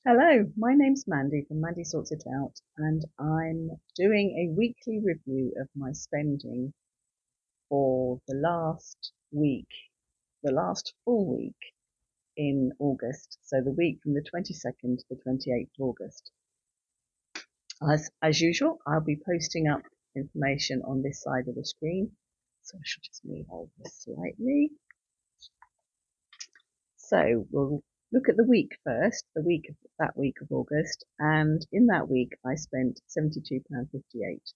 Hello, my name's Mandy from Mandy Sorts It Out, and I'm doing a weekly review of my spending for the last week, the last full week in August. So the week from the 22nd to the 28th of August. As usual, I'll be posting up information on this side of the screen. So I should just move over slightly. So we'll look at the week first, that week of August, and in that week I spent £72.58.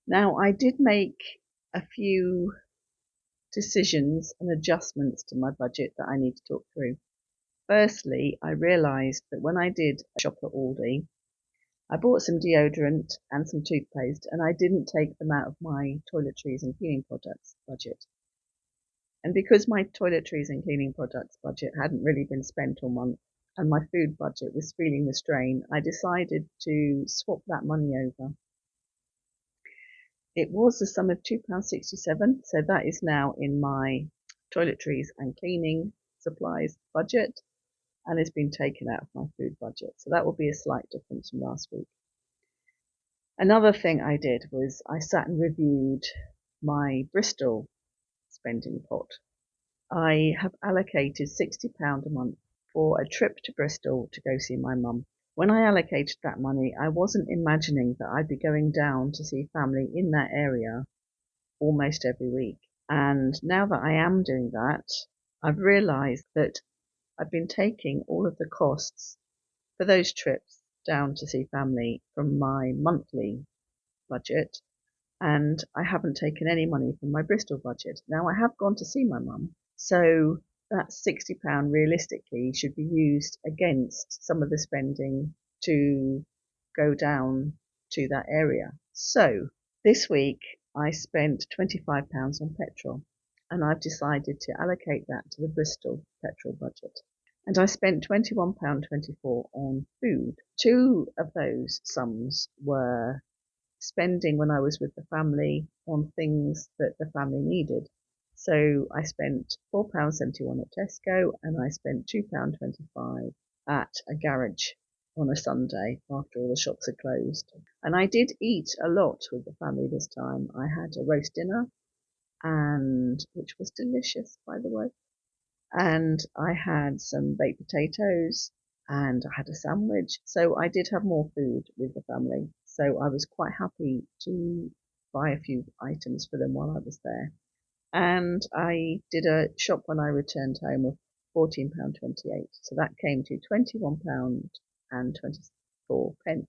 Now I did make a few decisions and adjustments to my budget that I need to talk through. Firstly, I realised that when I did shop at Aldi, I bought some deodorant and some toothpaste, and I didn't take them out of my toiletries and cleaning products budget. And because my toiletries and cleaning products budget hadn't really been spent all month and my food budget was feeling the strain, I decided to swap that money over. It was the sum of £2.67, so that is now in my toiletries and cleaning supplies budget and has been taken out of my food budget. So that will be a slight difference from last week. Another thing I did was I sat and reviewed my Bristol spending pot. I have allocated £60 a month for a trip to Bristol to go see my mum. When I allocated that money, I wasn't imagining that I'd be going down to see family in that area almost every week. And now that I am doing that, I've realised that I've been taking all of the costs for those trips down to see family from my monthly budget, and I haven't taken any money from my Bristol budget. Now I have gone to see my mum, so that £60 realistically should be used against some of the spending to go down to that area. So this week I spent £25 on petrol, and I've decided to allocate that to the Bristol petrol budget. And I spent £21.24 on food. Two of those sums were spending when I was with the family on things that the family needed. So I spent £4.71 at Tesco, and I spent £2.25 at a garage on a Sunday after all the shops had closed. And I did eat a lot with the family this time. I had a roast dinner, and which was delicious, by the way. And I had some baked potatoes, and I had a sandwich. So I did have more food with the family. So I was quite happy to buy a few items for them while I was there. And I did a shop when I returned home of £14.28. So that came to £21.24.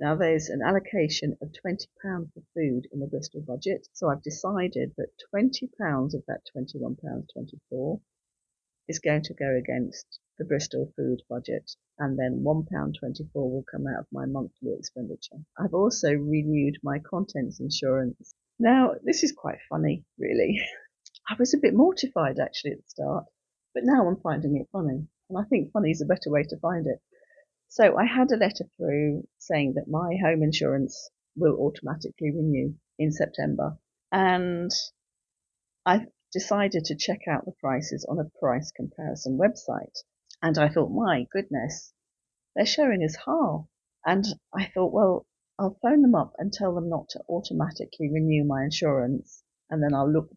Now there's an allocation of £20 for food in the Bristol budget. So I've decided that £20 of that £21.24 is going to go against the Bristol food budget, and then £1.24 will come out of my monthly expenditure. I've also renewed my contents insurance. Now, this is quite funny, really. I was a bit mortified actually at the start, but now I'm finding it funny, and I think funny is a better way to find it. So I had a letter through saying that my home insurance will automatically renew in September, and I decided to check out the prices on a price comparison website. And I thought, my goodness, they're showing us half. And I thought, well, I'll phone them up and tell them not to automatically renew my insurance. And then I'll look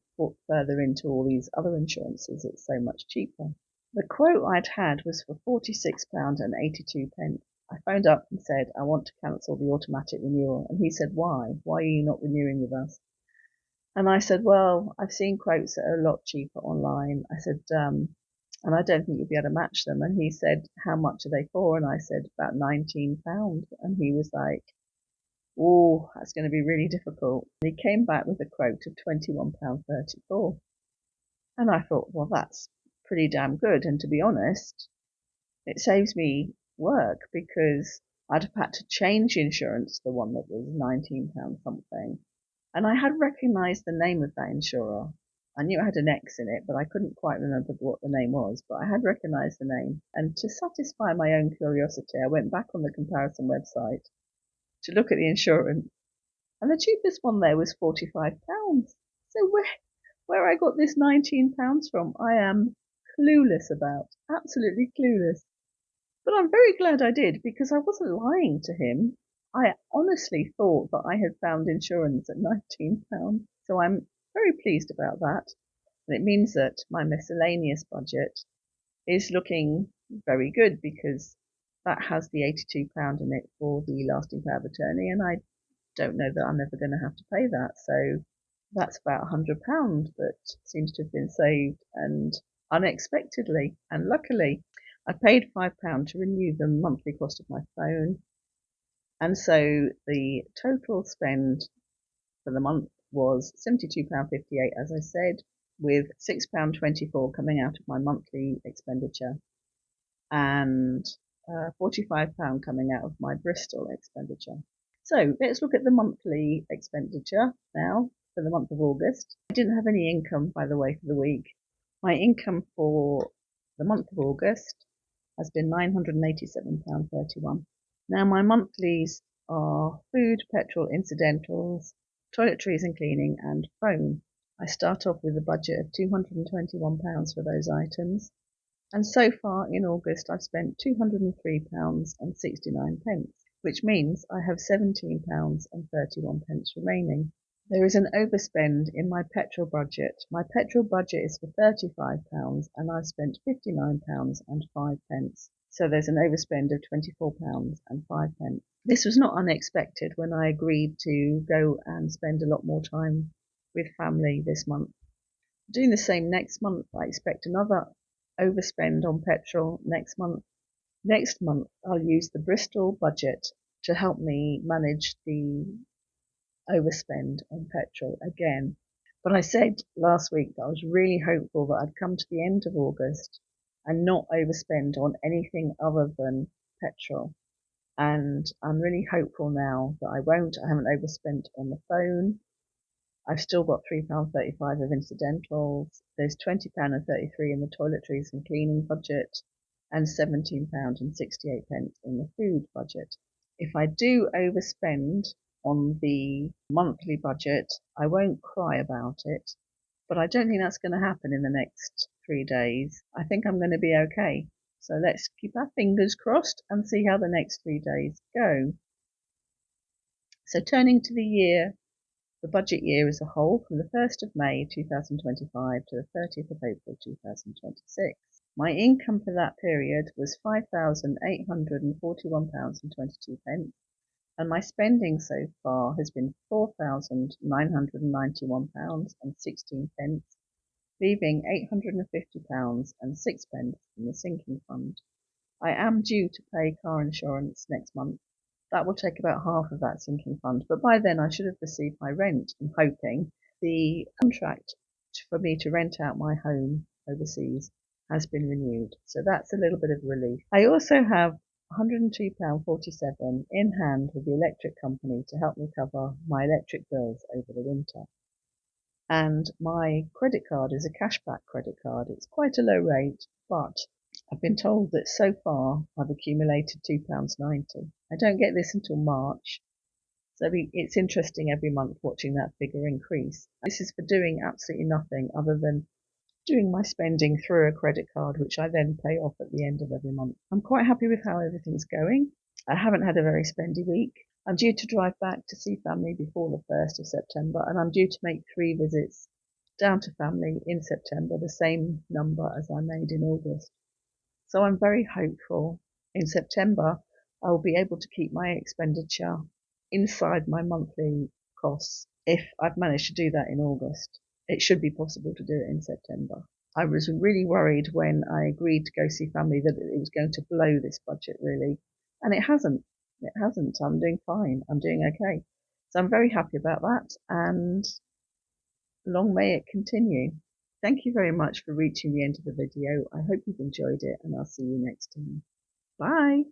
further into all these other insurances. It's so much cheaper. The quote I'd had was for £46.82. I phoned up and said, I want to cancel the automatic renewal. And he said, why? Why are you not renewing with us? And I said, well, I've seen quotes that are a lot cheaper online. I said, and I don't think you'll be able to match them. And he said, how much are they for? And I said, about £19. And he was like, oh, that's going to be really difficult. And he came back with a quote of £21.34. And I thought, well, that's pretty damn good. And to be honest, it saves me work because I'd have had to change insurance to the one that was £19 something. And I had recognised the name of that insurer. I knew it had an X in it, but I couldn't quite remember what the name was. But I had recognised the name. And to satisfy my own curiosity, I went back on the comparison website to look at the insurance. And the cheapest one there was £45. So where I got this £19 from, I am clueless about, absolutely clueless. But I'm very glad I did because I wasn't lying to him. I honestly thought that I had found insurance at £19. So I'm very pleased about that. And it means that my miscellaneous budget is looking very good because that has the £82 in it for the lasting power of attorney, and I don't know that I'm ever going to have to pay that. So that's about £100 that seems to have been saved, and unexpectedly and luckily I paid £5 to renew the monthly cost of my phone, and so the total spend for the month was £72.58, as I said, with £6.24 coming out of my monthly expenditure and £45 coming out of my Bristol expenditure. So let's look at the monthly expenditure now for the month of August. I didn't have any income, by the way, for the week. My income for the month of August has been £987.31. Now my monthlies are food, petrol, incidentals, toiletries and cleaning, and phone. I start off with a budget of £221 for those items. And so far in August I've spent £203.69, which means I have £17.31 remaining. There is an overspend in my petrol budget. My petrol budget is for £35 and I've spent £59.05. So there's an overspend of £24.05. This was not unexpected when I agreed to go and spend a lot more time with family this month. Doing the same next month. I expect another overspend on petrol next month. Next month, I'll use the Bristol budget to help me manage the overspend on petrol again. But I said last week that I was really hopeful that I'd come to the end of August and not overspend on anything other than petrol. And I'm really hopeful now that I won't. I haven't overspent on the phone. I've still got £3.35 of incidentals. There's £20.33 in the toiletries and cleaning budget and £17.68 in the food budget. If I do overspend on the monthly budget, I won't cry about it, but I don't think that's going to happen in the next 3 days. I think I'm going to be okay. So let's keep our fingers crossed and see how the next 3 days go. So turning to the budget year as a whole, from the 1st of May 2025 to the 30th of April 2026. My income for that period was £5,841.22, and my spending so far has been £4,991.16, leaving £850.06 in the sinking fund. I am due to pay car insurance next month. That will take about half of that sinking fund, but by then I should have received my rent. I'm hoping. The contract for me to rent out my home overseas has been renewed, so that's a little bit of relief. I also have £102.47 in hand with the electric company to help me cover my electric bills over the winter. And my credit card is a cashback credit card. It's quite a low rate, but I've been told that so far I've accumulated £2.90. I don't get this until March, so it's interesting every month watching that figure increase. This is for doing absolutely nothing other than doing my spending through a credit card, which I then pay off at the end of every month. I'm quite happy with how everything's going. I haven't had a very spendy week. I'm due to drive back to see family before the 1st of September, and I'm due to make 3 visits down to family in September, the same number as I made in August. So I'm very hopeful. In September, I will be able to keep my expenditure inside my monthly costs. If I've managed to do that in August, it should be possible to do it in September. I was really worried when I agreed to go see family that it was going to blow this budget really, and it hasn't. It hasn't. I'm doing fine. I'm doing okay. So I'm very happy about that, and long may it continue. Thank you very much for reaching the end of the video. I hope you've enjoyed it, and I'll see you next time. Bye.